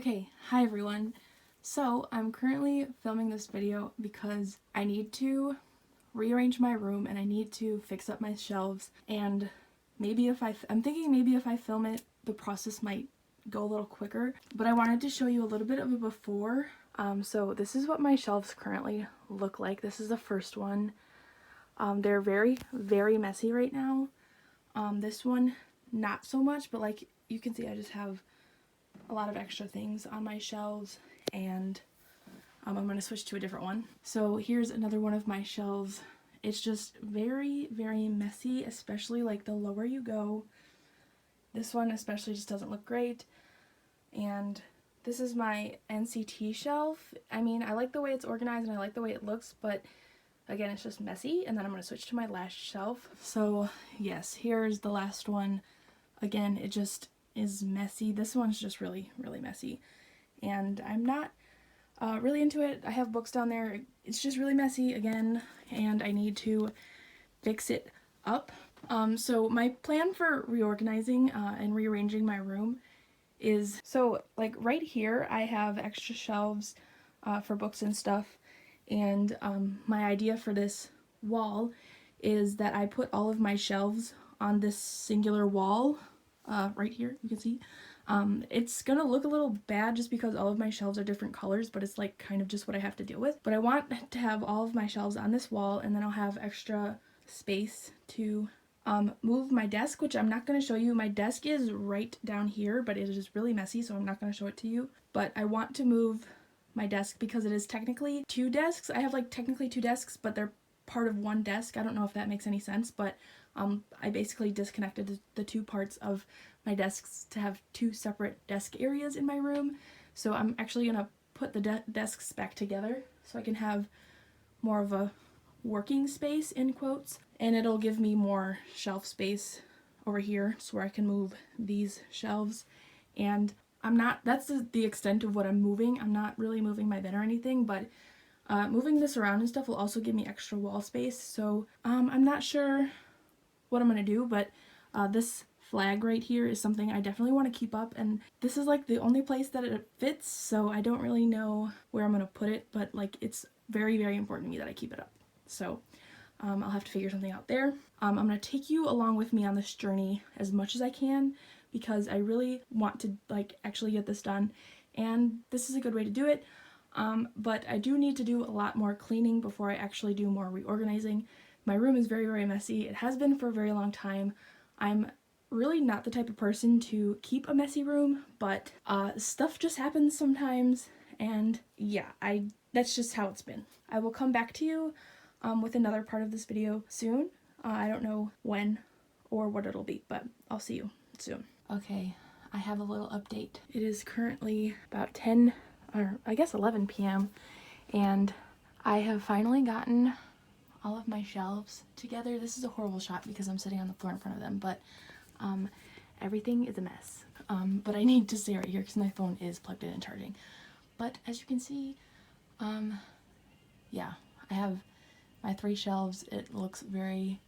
Okay, hi everyone. So I'm currently filming this video because I need to rearrange my room and I need to fix up my shelves, and I'm thinking maybe if I film it, the process might go a little quicker, but I wanted to show you a little bit of a before. So this is what my shelves currently look like. This is the first one. They're very, very messy right now. This one, not so much, but like you can see, I just have a lot of extra things on my shelves, and I'm going to switch to a different one. So here's another one of my shelves. It's just very, very messy, especially like the lower you go. This one especially just doesn't look great. And this is my NCT shelf. I mean, I like the way it's organized and I like the way it looks, but again, it's just messy. And then I'm going to switch to my last shelf. So yes, here's the last one. Again, it just is messy. This one's just really, really messy. And I'm not really into it. I have books down there. It's just really messy again, and I need to fix it up. So my plan for reorganizing and rearranging my room is, so like right here I have extra shelves for books and stuff, and my idea for this wall is that I put all of my shelves on this singular wall right here, you can see. It's gonna look a little bad just because all of my shelves are different colors, but it's like kind of just what I have to deal with. But I want to have all of my shelves on this wall, and then I'll have extra space to move my desk, which I'm not going to show you. My desk is right down here, but it is really messy, so I'm not going to show it to you. But I want to move my desk because it is technically two desks. I have like technically two desks, but they're part of one desk. I don't know if that makes any sense, but I basically disconnected the two parts of my desks to have two separate desk areas in my room. So I'm actually going to put the desks back together so I can have more of a working space, in quotes, and it'll give me more shelf space over here so where I can move these shelves. And that's the extent of what I'm moving. I'm not really moving my bed or anything, but moving this around and stuff will also give me extra wall space. So I'm not sure what I'm gonna do, but this flag right here is something I definitely want to keep up, and this is like the only place that it fits, so I don't really know where I'm gonna put it, but like it's very, very important to me that I keep it up. So I'll have to figure something out there. I'm gonna take you along with me on this journey as much as I can because I really want to like actually get this done, and this is a good way to do it. But I do need to do a lot more cleaning before I actually do more reorganizing. My room is very, very messy. It has been for a very long time. I'm really not the type of person to keep a messy room, but stuff just happens sometimes, and yeah, that's just how it's been. I will come back to you with another part of this video soon. I don't know when or what it'll be, but I'll see you soon. Okay, I have a little update. It is currently about 10, or I guess 11 p.m. and I have finally gotten all of my shelves together. This is a horrible shot because I'm sitting on the floor in front of them, but everything is a mess. But I need to stay right here because my phone is plugged in and charging. But as you can see, yeah, I have my 3 shelves. It looks very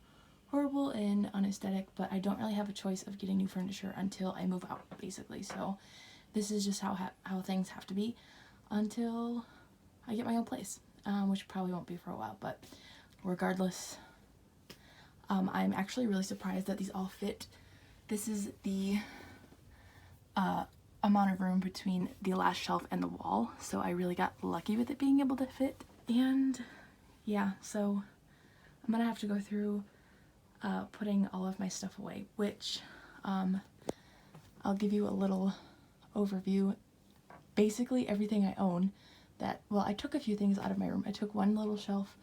horrible and unaesthetic, but I don't really have a choice of getting new furniture until I move out, basically. So this is just how things have to be until I get my own place, which probably won't be for a while, but regardless, I'm actually really surprised that these all fit. This is the amount of room between the last shelf and the wall, so I really got lucky with it being able to fit. And yeah, so I'm gonna have to go through putting all of my stuff away, which I'll give you a little overview. Basically everything I own that, well, I took a few things out of my room. I took one little shelf,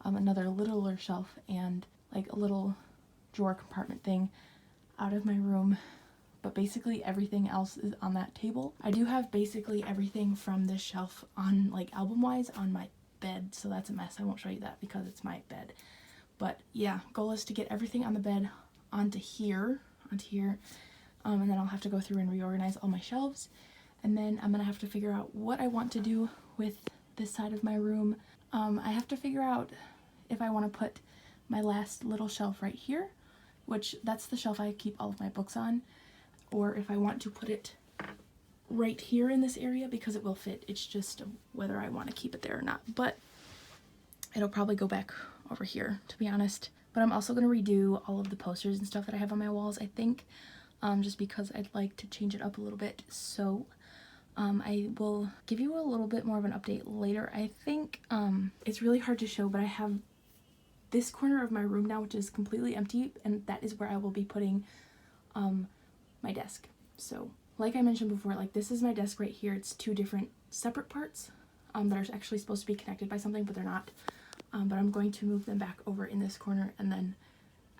another littler shelf, and like a little drawer compartment thing out of my room, but basically everything else is on that table. I do have basically everything from this shelf on, like, album wise on my bed, so that's a mess. I won't show you that because it's my bed. But yeah, goal is to get everything on the bed onto here, and then I'll have to go through and reorganize all my shelves, and then I'm gonna have to figure out what I want to do with this side of my room. I have to figure out if I want to put my last little shelf right here, which that's the shelf I keep all of my books on, or if I want to put it right here in this area because it will fit. It's just whether I want to keep it there or not. But it'll probably go back over here, to be honest. But I'm also going to redo all of the posters and stuff that I have on my walls, I think, just because I'd like to change it up a little bit. So I will give you a little bit more of an update later. I think it's really hard to show, but I have this corner of my room now, which is completely empty, and that is where I will be putting my desk. So like I mentioned before, like this is my desk right here. It's two different separate parts that are actually supposed to be connected by something, but they're not. But I'm going to move them back over in this corner and then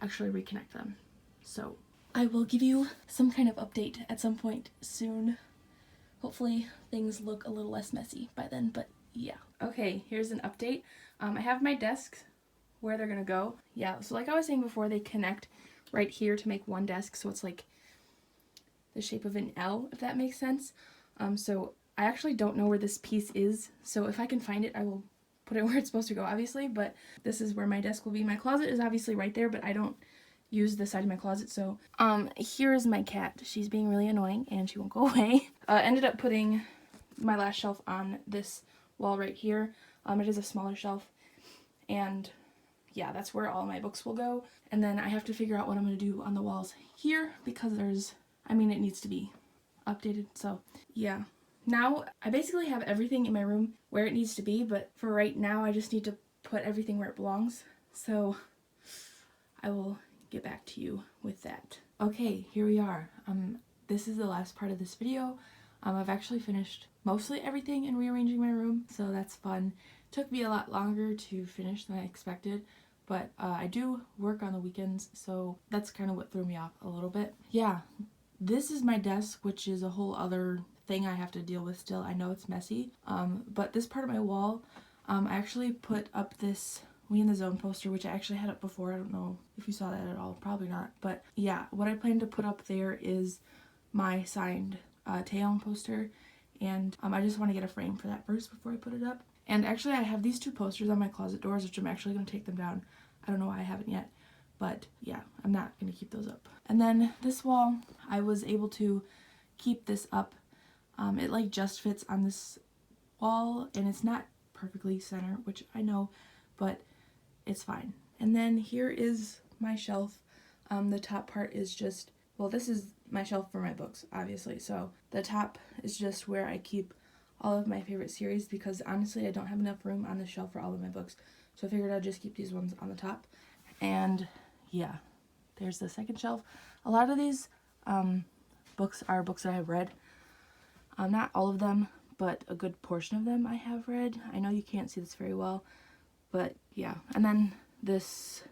actually reconnect them. So I will give you some kind of update at some point soon. Hopefully things look a little less messy by then, but yeah. Okay, here's an update. I have my desks where they're gonna go. Yeah, so like I was saying before, they connect right here to make one desk, so it's like the shape of an L, if that makes sense. So I actually don't know where this piece is, so if I can find it, I will put it where it's supposed to go, obviously, but this is where my desk will be. My closet is obviously right there, but I don't use this side of my closet, so here is my cat. She's being really annoying and she won't go away. Ended up putting my last shelf on this wall right here. It is a smaller shelf, and yeah, that's where all my books will go. And then I have to figure out what I'm going to do on the walls here because it needs to be updated. So yeah, now I basically have everything in my room where it needs to be, but for right now I just need to put everything where it belongs. So I will get back to you with that. Okay, here we are. This is the last part of this video. I've actually finished mostly everything in rearranging my room, so that's fun. Took me a lot longer to finish than I expected, but I do work on the weekends, so that's kind of what threw me off a little bit. Yeah, this is my desk, which is a whole other thing I have to deal with still. I know it's messy, but this part of my wall, I actually put up this We in the Zone poster, which I actually had up before. I don't know if you saw that at all, probably not. But yeah, what I plan to put up there is my signed Taeyong poster, and I just want to get a frame for that first before I put it up. And actually I have these two posters on my closet doors, which I'm actually going to take them down. I don't know why I haven't yet, but yeah, I'm not going to keep those up. And then this wall, I was able to keep this up. It like just fits on this wall, and it's not perfectly center, which I know, but it's fine. And then here is my shelf. The top part is just, well, this is my shelf for my books, obviously. So the top is just where I keep all of my favorite series, because honestly I don't have enough room on the shelf for all of my books. So I figured I'd just keep these ones on the top. And yeah, there's the second shelf. A lot of these books are books that I have read. Not all of them, but a good portion of them I have read. I know you can't see this very well, but yeah. And then this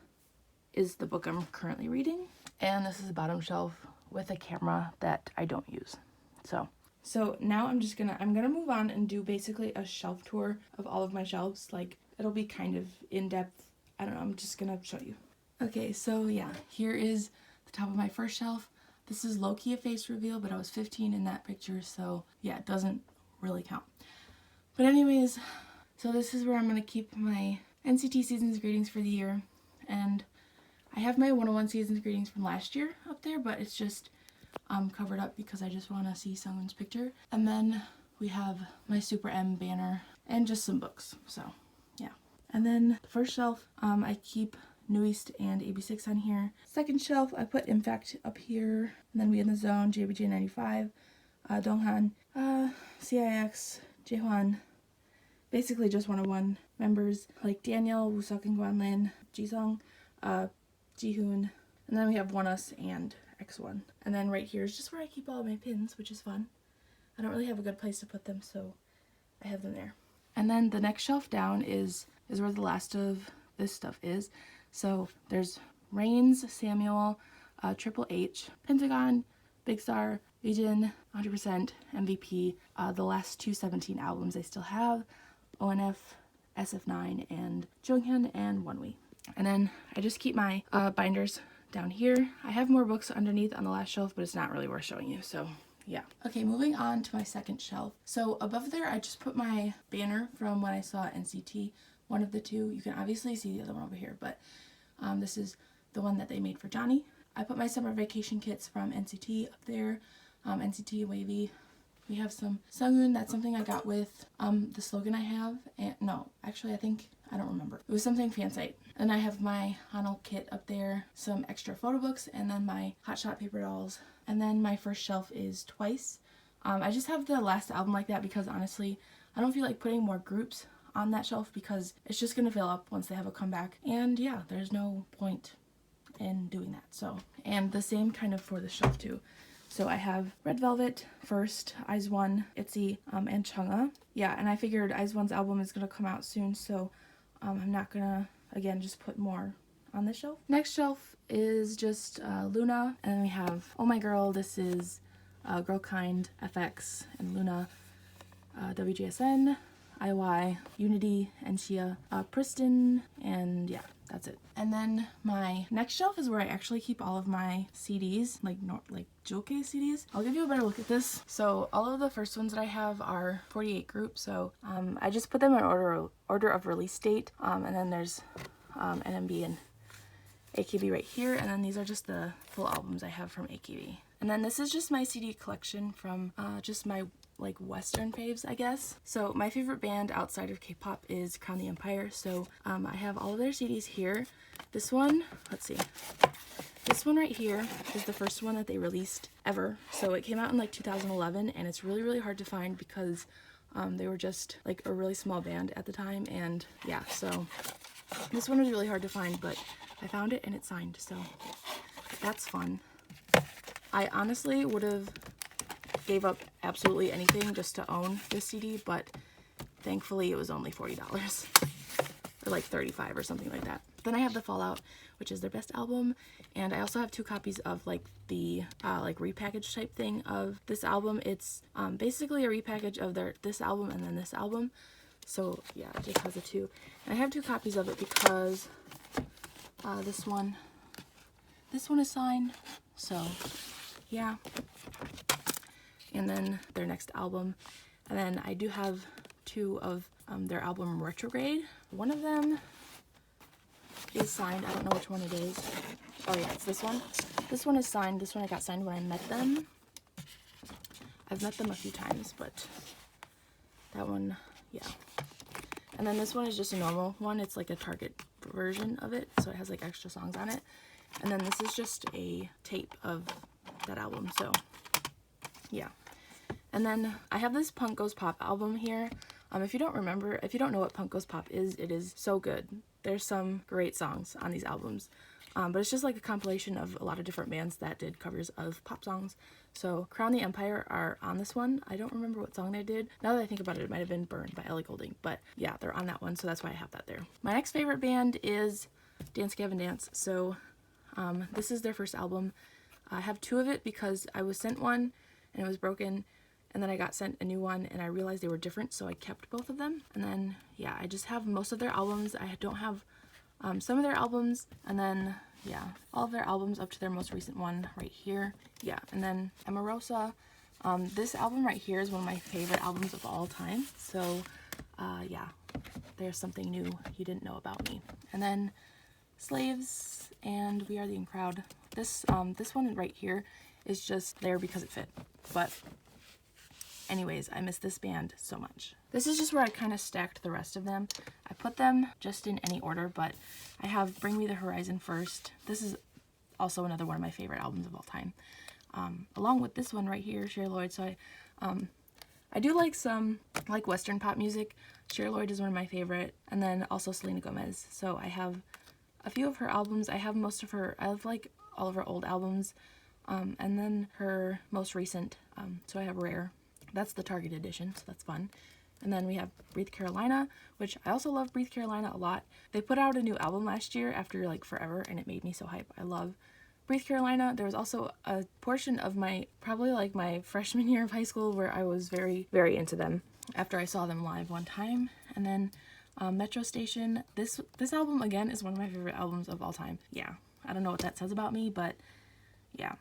is the book I'm currently reading. And this is the bottom shelf with a camera that I don't use. So now I'm gonna move on and do basically a shelf tour of all of my shelves. Like, it'll be kind of in-depth. I don't know, I'm just gonna show you. Okay, so yeah, here is the top of my first shelf. This is low-key a face reveal, but I was 15 in that picture, so yeah, it doesn't really count. But anyways, so this is where I'm gonna keep my NCT Seasons greetings for the year. And I have my 101 Seasons greetings from last year up there, but it's just covered up because I just want to see someone's picture. And then we have my Super M banner and just some books, so yeah. And then the first shelf, I keep New East and AB6 on here. Second shelf, I put Impact up here, and then We in the Zone, JBJ95, Donghan, CIX, Jaehwan, basically just 101 members like Daniel, Wooseok and Gwanlin, Jisung, Jihoon, and then we have ONEUS and X1. And then right here is just where I keep all of my pins, which is fun. I don't really have a good place to put them, so I have them there. And then the next shelf down is where the last of this stuff is. So there's Reigns, Samuel, Triple H, Pentagon, Big Star, Legion, 100%, MVP, the last 217 albums I still have, ONF, SF9, and Jonghyun, and Wonwi. And then I just keep my binders down here. I have more books underneath on the last shelf, but it's not really worth showing you, so yeah. Okay, moving on to my second shelf. So above there, I just put my banner from when I saw NCT, one of the two. You can obviously see the other one over here, but this is the one that they made for Johnny. I put my summer vacation kits from NCT up there, NCT, Wavy, we have some Sungoon. That's something I got with the slogan I have. And no, actually I don't remember. It was something Fansite. And I have my Hanel kit up there, some extra photo books, and then my Hotshot paper dolls. And then my first shelf is Twice. I just have the last album like that because honestly, I don't feel like putting more groups on that shelf because it's just gonna fill up once they have a comeback. And yeah, there's no point in doing that. So, and the same kind of for the shelf too. So I have Red Velvet first, IZ*ONE, ITZY, and Chungha. Yeah, and I figured IZ*ONE's album is gonna come out soon, so I'm not gonna, again, just put more on this shelf. Next shelf is just LOONA, and then we have Oh My Girl. This is Girlkind, FX, and LOONA, WGSN, IOI, Unity, NCHIA, Pristin, and yeah, that's it. And then my next shelf is where I actually keep all of my CDs, like jewel case CDs. I'll give you a better look at this. So all of the first ones that I have are 48 group, so I just put them in order of release date, and then there's NMB and AKB right here, and then these are just the full albums I have from AKB. And then this is just my CD collection from just my like Western faves, I guess. So my favorite band outside of K-pop is Crown the Empire, so I have all of their CDs here. This one, let's see, this one right here is the first one that they released ever. So it came out in like 2011, and it's really hard to find because they were just like a really small band at the time, and yeah, so this one was really hard to find, but I found it and it's signed, so that's fun. I honestly would have gave up absolutely anything just to own this CD, but thankfully it was only $40 or like $35 or something like that. Then I have The Fallout, which is their best album, and I also have 2 copies of like the like repackaged type thing of this album. It's basically a repackage of this album and then this album, so yeah, it just has the 2. And I have 2 copies of it because this one is signed, so yeah. And then their next album, and then I do have 2 of their album Retrograde. One of them is signed. I don't know which one it is. Oh yeah, it's this one. This one is signed. This one I got signed when I met them. I've met them a few times, but that one, yeah. And then this one is just a normal one. It's like a Target version of it, so it has like extra songs on it. And then this is just a tape of that album, so yeah. And then I have this Punk Goes Pop album here. If you don't know what Punk Goes Pop is, it is so good. There's some great songs on these albums, but it's just like a compilation of a lot of different bands that did covers of pop songs. So Crown the Empire are on this one. I don't remember what song they did. Now that I think about it, it might have been Burned by Ellie Goulding, but yeah, they're on that one, so that's why I have that there. My next favorite band is Dance Gavin Dance. So this is their first album. I have 2 of it because I was sent one and it was broken, and then I got sent a new one and I realized they were different, so I kept both of them. And then yeah, I just have most of their albums. I don't have some of their albums, and then yeah, all of their albums up to their most recent one right here. Yeah, and then Emarosa. This album right here is one of my favorite albums of all time, so yeah, there's something new you didn't know about me. And then Slaves and We Are the In Crowd. This one right here is just there because it fit, but anyways, I miss this band so much. This is just where I kind of stacked the rest of them. I put them just in any order, but I have Bring Me the Horizon first. This is also another one of my favorite albums of all time, along with this one right here, Cher Lloyd. So I do like some like Western pop music. Cher Lloyd is one of my favorite, and then also Selena Gomez. So I have a few of her albums. I have like all of her old albums, and then her most recent. So I have Rare. That's the Target edition, so that's fun. And then we have Breathe Carolina, which I also love Breathe Carolina a lot. They put out a new album last year after like forever, and it made me so hype. I love Breathe Carolina. There was also a portion of probably like my freshman year of high school where I was very into them after I saw them live one time. And then Metro Station. This album again is one of my favorite albums of all time. Yeah, I don't know what that says about me, but yeah.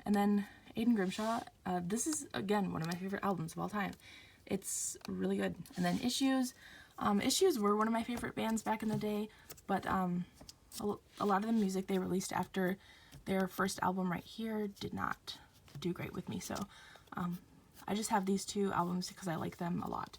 And then Aiden Grimshaw. This is again one of my favorite albums of all time. It's really good. And then Issues. Issues were one of my favorite bands back in the day, but a lot of the music they released after their first album right here did not do great with me, so I just have these two albums because I like them a lot.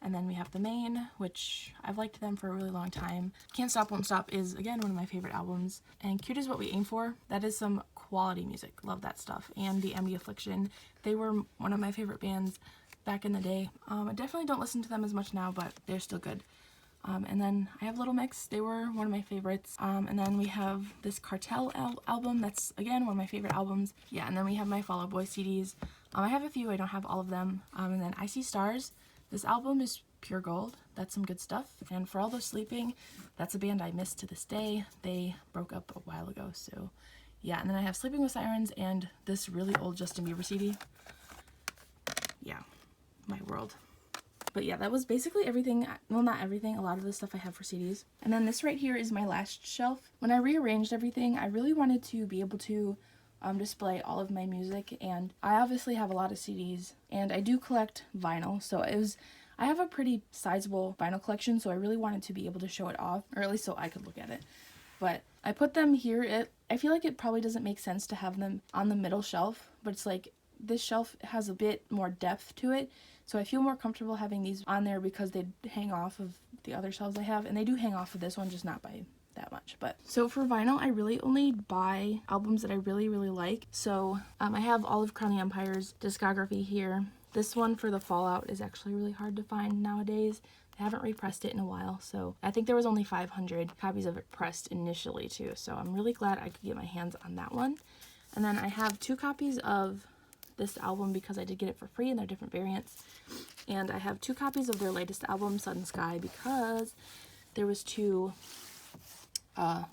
And then we have The Maine, which I've liked them for a really long time. Can't Stop Won't Stop is, again, one of my favorite albums. And Cute Is What We Aim For, that is some quality music. Love that stuff. And The Amity Affliction, they were one of my favorite bands back in the day. I definitely don't listen to them as much now, but they're still good. And then I have Little Mix, they were one of my favorites. And then we have this Cartel album, that's, again, one of my favorite albums. Yeah, and then we have my Fall Out Boy CDs. I have a few, I don't have all of them. And then I See Stars. This album is pure gold. That's some good stuff. And For All Those Sleeping, that's a band I miss to this day. They broke up a while ago, so yeah. And then I have Sleeping with Sirens and this really old Justin Bieber CD. Yeah, my world. But yeah, that was basically everything. Well, not everything. A lot of the stuff I have for CDs. And then this right here is my last shelf. When I rearranged everything, I really wanted to be able to display all of my music, and I obviously have a lot of CDs, and I do collect vinyl, so I have a pretty sizable vinyl collection, so I really wanted to be able to show it off, or at least so I could look at it. But I put them here. I feel like it probably doesn't make sense to have them on the middle shelf, but it's like this shelf has a bit more depth to it, so I feel more comfortable having these on there because they hang off of the other shelves I have, and they do hang off of this one, just not by that much. But so for vinyl, I really only buy albums that I really like. So I have all of Crown the Empire's discography here. This one for the Fallout is actually really hard to find nowadays. I haven't repressed it in a while, so I think there was only 500 copies of it pressed initially too, so I'm really glad I could get my hands on that one. And then I have 2 copies of this album because I did get it for free and they're different variants. And I have 2 copies of their latest album, Sudden Sky, because there was 2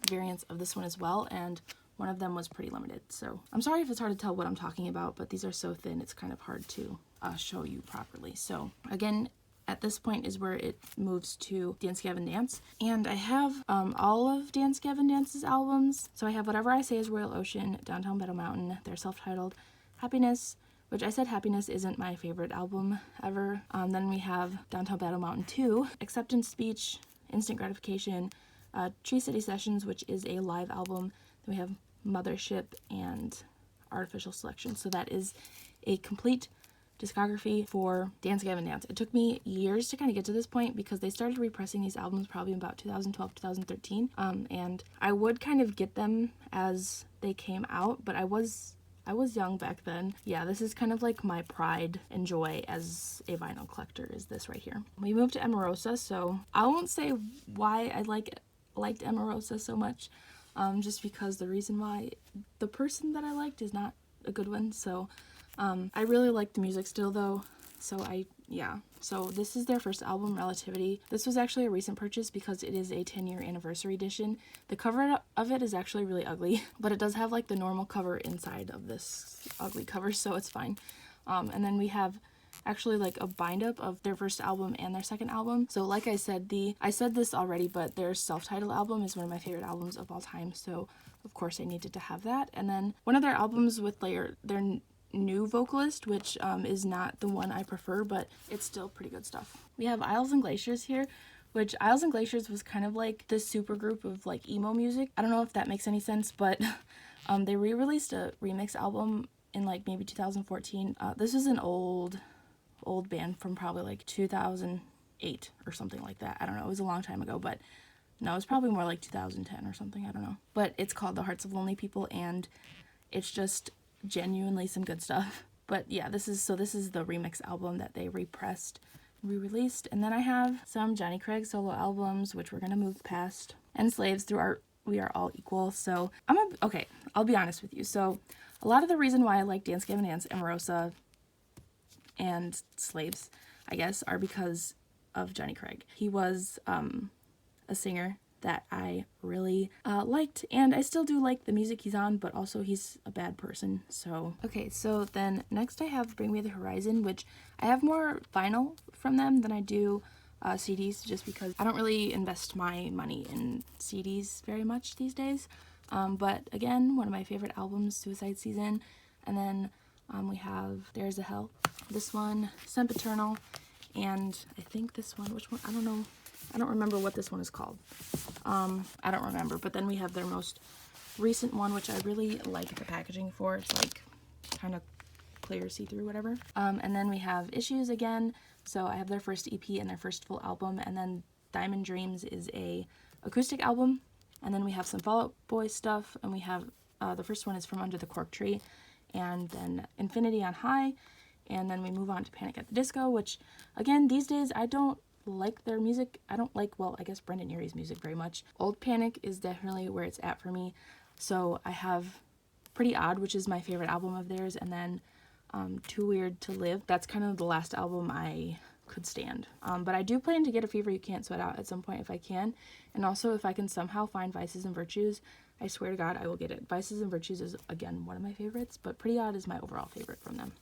variants of this one as well, and one of them was pretty limited. So I'm sorry if it's hard to tell what I'm talking about, but these are so thin it's kind of hard to show you properly. So again, at this point is where it moves to Dance Gavin Dance, and I have all of Dance Gavin Dance's albums. So I have Whatever I Say Is Royal Ocean, Downtown Battle Mountain, their self-titled, Happiness, which I said Happiness isn't my favorite album ever. Then we have Downtown Battle Mountain 2, Acceptance Speech, Instant Gratification, Tree City Sessions, which is a live album. Then we have Mothership and Artificial Selection. So that is a complete discography for Dance Gavin Dance. It took me years to kind of get to this point because they started repressing these albums probably in about 2012, 2013. And I would kind of get them as they came out, but I was young back then. Yeah, this is kind of like my pride and joy as a vinyl collector, is this right here. We moved to Emarosa, so I won't say why I liked Emarosa so much, just because the reason why the person that I liked is not a good one. So I really like the music still though, so so this is their first album, Relativity. This was actually a recent purchase because it is a 10-year anniversary edition. The cover of it is actually really ugly, but it does have like the normal cover inside of this ugly cover, so it's fine. And then we have actually like a bind up of their first album and their second album. So like I said, I said this already, but their self-titled album is one of my favorite albums of all time, so of course I needed to have that. And then one of their albums with their new vocalist, which is not the one I prefer, but it's still pretty good stuff. We have Isles and Glaciers here, which Isles and Glaciers was kind of like this super group of like emo music. I don't know if that makes any sense, but they re-released a remix album in like maybe 2014. This is an old band from probably like 2008 or something like that. I don't know, it was a long time ago, but no, it was probably more like 2010 or something, I don't know. But it's called The Hearts of Lonely People, and it's just genuinely some good stuff. But yeah, this is the remix album that they repressed, re-released. And then I have some Johnny Craig solo albums, which we're gonna move past, and Slaves through We Are All Equal. So I'll be honest with you. So a lot of the reason why I like Dance Gavin Dance, Emarosa, and Slaves, I guess, are because of Johnny Craig. He was a singer that I really liked, and I still do like the music he's on, but also he's a bad person. So okay, so then next I have Bring Me the Horizon, which I have more vinyl from them than I do CDs, just because I don't really invest my money in CDs very much these days. But again, one of my favorite albums, Suicide Season. And then we have There's a Hell, this one, Sempiternal, and I think this one, which one, I don't know, I don't remember what this one is called. I don't remember, but then we have their most recent one, which I really like the packaging for. It's like kind of clear, see-through, whatever. And then we have Issues again. So I have their first EP and their first full album, and then Diamond Dreams is a acoustic album. And then we have some Fall Out Boy stuff, and we have the first one is From Under the Cork Tree, and then Infinity on High, and then we move on to Panic at the Disco, which again these days I don't like their music. I don't like, well, I guess Brendan Urie's music very much. Old Panic is definitely where it's at for me. So I have Pretty Odd, which is my favorite album of theirs, and then Too Weird to Live. That's kind of the last album I could stand. But I do plan to get A Fever You Can't Sweat Out at some point if I can. And also if I can somehow find Vices and Virtues, I swear to God I will get it. Vices and Virtues is, again, one of my favorites, but Pretty Odd is my overall favorite from them.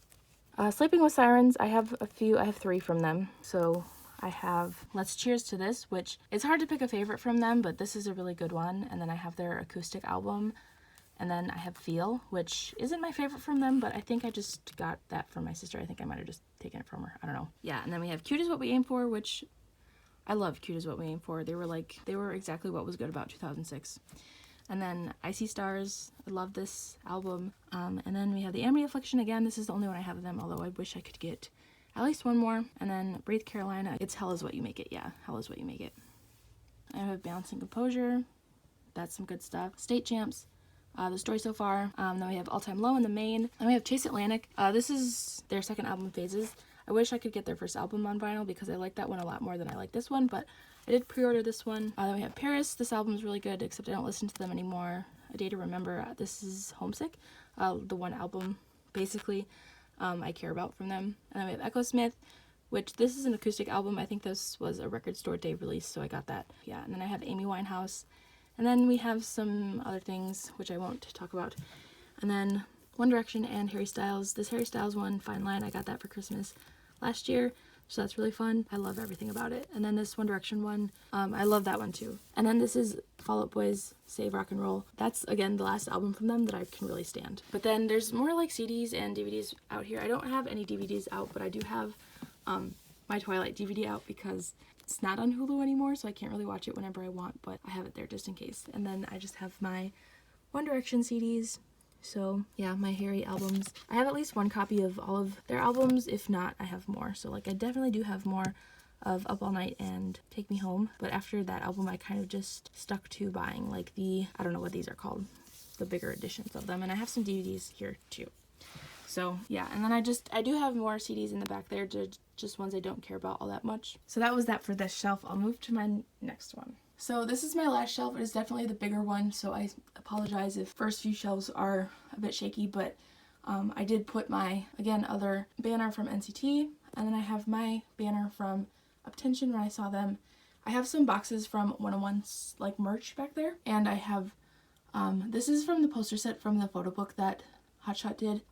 Sleeping with Sirens, I have 3 from them. So I have Let's Cheers to This, which it's hard to pick a favorite from them, but this is a really good one. And then I have their acoustic album. And then I have Feel, which isn't my favorite from them, but I think I just got that from my sister. I think I might have just taken it from her. I don't know. Yeah, and then we have Cute Is What We Aim For, which I love Cute Is What We Aim For. They were exactly what was good about 2006. And then I See Stars. I love this album. And then we have The Amity Affliction again. This is the only one I have of them, although I wish I could get at least one more. And then Breathe Carolina. It's Hell Is What You Make It. Yeah, Hell Is What You Make It. I have Balance and Composure. That's some good stuff. State Champs. The Story So Far. Then we have All Time Low in the main. Then we have Chase Atlantic. This is their second album, Phases. I wish I could get their first album on vinyl because I like that one a lot more than I like this one, but I did pre-order this one. Then we have Paris. This album is really good, except I don't listen to them anymore. A Day to Remember. This is Homesick. The one album, basically, I care about from them. And then we have Echo Smith, which this is an acoustic album. I think this was a Record Store Day release, so I got that. Yeah, and then I have Amy Winehouse. And then we have some other things, which I won't talk about. And then One Direction and Harry Styles. This Harry Styles one, Fine Line, I got that for Christmas last year, so that's really fun. I love everything about it. And then this One Direction one, I love that one too. And then this is Fall Out Boy's Save Rock and Roll. That's, again, the last album from them that I can really stand. But then there's more like CDs and DVDs out here. I don't have any DVDs out, but I do have my Twilight DVD out because it's not on Hulu anymore, so I can't really watch it whenever I want, but I have it there just in case. And then I just have my One Direction CDs. So yeah, my Harry albums. I have at least one copy of all of their albums. If not, I have more. So like I definitely do have more of Up All Night and Take Me Home. But after that album, I kind of just stuck to buying like I don't know what these are called, the bigger editions of them. And I have some DVDs here too. So yeah, and then I do have more CDs in the back there, just ones I don't care about all that much. So that was that for this shelf. I'll move to my next one. So this is my last shelf. It is definitely the bigger one, so I apologize if first few shelves are a bit shaky, but I did put my, again, other banner from NCT, and then I have my banner from Uptension when I saw them. I have some boxes from 101's like merch back there, and I have, this is from the poster set from the photo book that Hotshot did.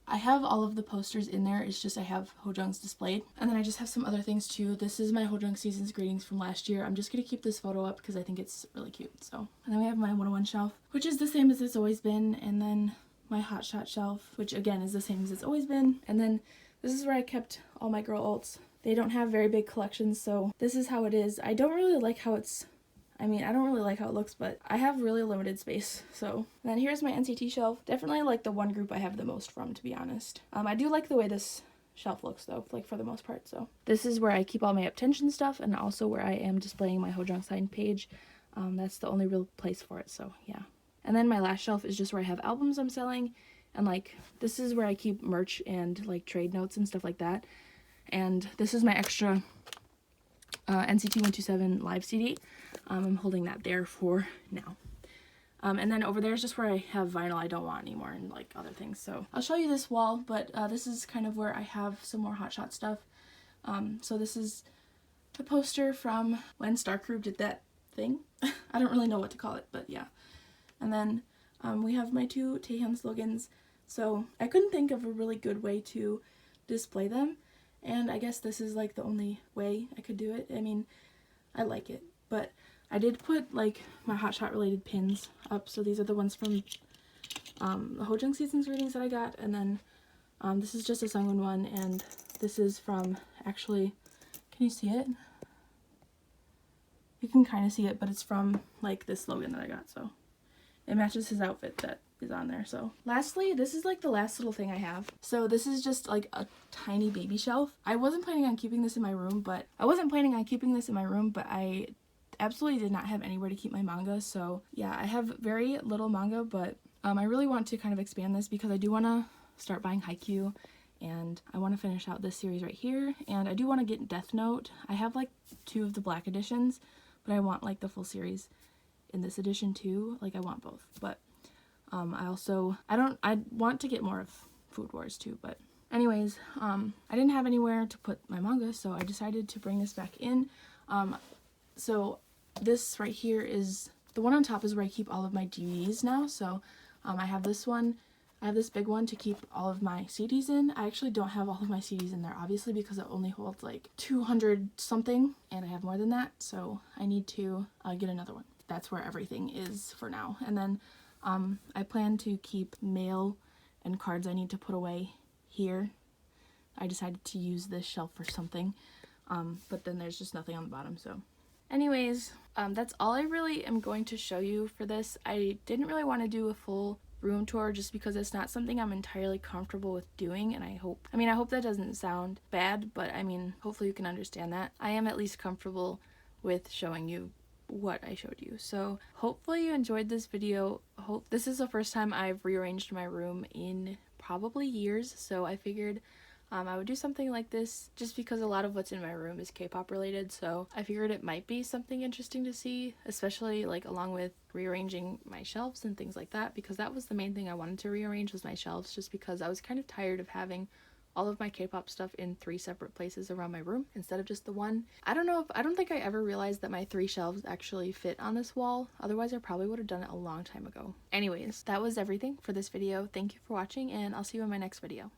I have all of the posters in there. It's just I have Hojung's displayed. And then I just have some other things too. This is my Hojung Seasons Greetings from last year. I'm just going to keep this photo up because I think it's really cute. So, and then we have my 101 shelf, which is the same as it's always been. And then my Hotshot shelf, which again is the same as it's always been. And then this is where I kept all my girl alts. They don't have very big collections, so this is how it is. I don't really like how it's, I don't really like how it looks, but I have really limited space. So then here's my NCT shelf. Definitely like the one group I have the most from, to be honest. I do like the way this shelf looks though, like for the most part. So this is where I keep all my Uptension stuff and also where I am displaying my Hojung signed page. That's the only real place for it, so yeah. And then my last shelf is just where I have albums I'm selling, and like this is where I keep merch and like trade notes and stuff like that. And this is my extra NCT 127 live CD. I'm holding that there for now. And then over there is just where I have vinyl I don't want anymore and like other things. So I'll show you this wall, but this is kind of where I have some more Hotshot stuff. So this is the poster from when Star Crew did that thing. I don't really know what to call it, but yeah. And then we have my two Taehyun slogans. So I couldn't think of a really good way to display them. And I guess this is like the only way I could do it. I like it, but I did put like my Hotshot related pins up. So these are the ones from the Hojung Seasons Greetings that I got. And then this is just a Sungwoon one. And this is from, actually, can you see it? You can kind of see it, but it's from like this slogan that I got. So it matches his outfit that is on there. So lastly, this is like the last little thing I have. So this is just like a tiny baby shelf. I wasn't planning on keeping this in my room, but I absolutely did not have anywhere to keep my manga. So yeah, I have very little manga, but I really want to kind of expand this because I do want to start buying Haikyuu, and I want to finish out this series right here, and I do want to get Death Note. I have like 2 of the black editions, but I want like the full series in this edition too. Like I want both, but I want to get more of Food Wars too, but anyways, I didn't have anywhere to put my manga, so I decided to bring this back in. So this right here is, the one on top is where I keep all of my DVDs now, so I have this one. I have this big one to keep all of my CDs in. I actually don't have all of my CDs in there, obviously, because it only holds like 200 something, and I have more than that, so I need to get another one. That's where everything is for now. And then I plan to keep mail and cards I need to put away here. I decided to use this shelf for something, but then there's just nothing on the bottom, so. Anyways, that's all I really am going to show you for this. I didn't really want to do a full room tour just because it's not something I'm entirely comfortable with doing, and I hope that doesn't sound bad, but I mean, hopefully you can understand that. I am at least comfortable with showing you what I showed you. So hopefully you enjoyed this video. This is the first time I've rearranged my room in probably years, so I figured I would do something like this just because a lot of what's in my room is K-pop related, so I figured it might be something interesting to see, especially like along with rearranging my shelves and things like that, because that was the main thing I wanted to rearrange, was my shelves, just because I was kind of tired of having all of my K-pop stuff in 3 separate places around my room instead of just the one. I don't think I ever realized that my 3 shelves actually fit on this wall. Otherwise, I probably would have done it a long time ago. Anyways, that was everything for this video. Thank you for watching, and I'll see you in my next video.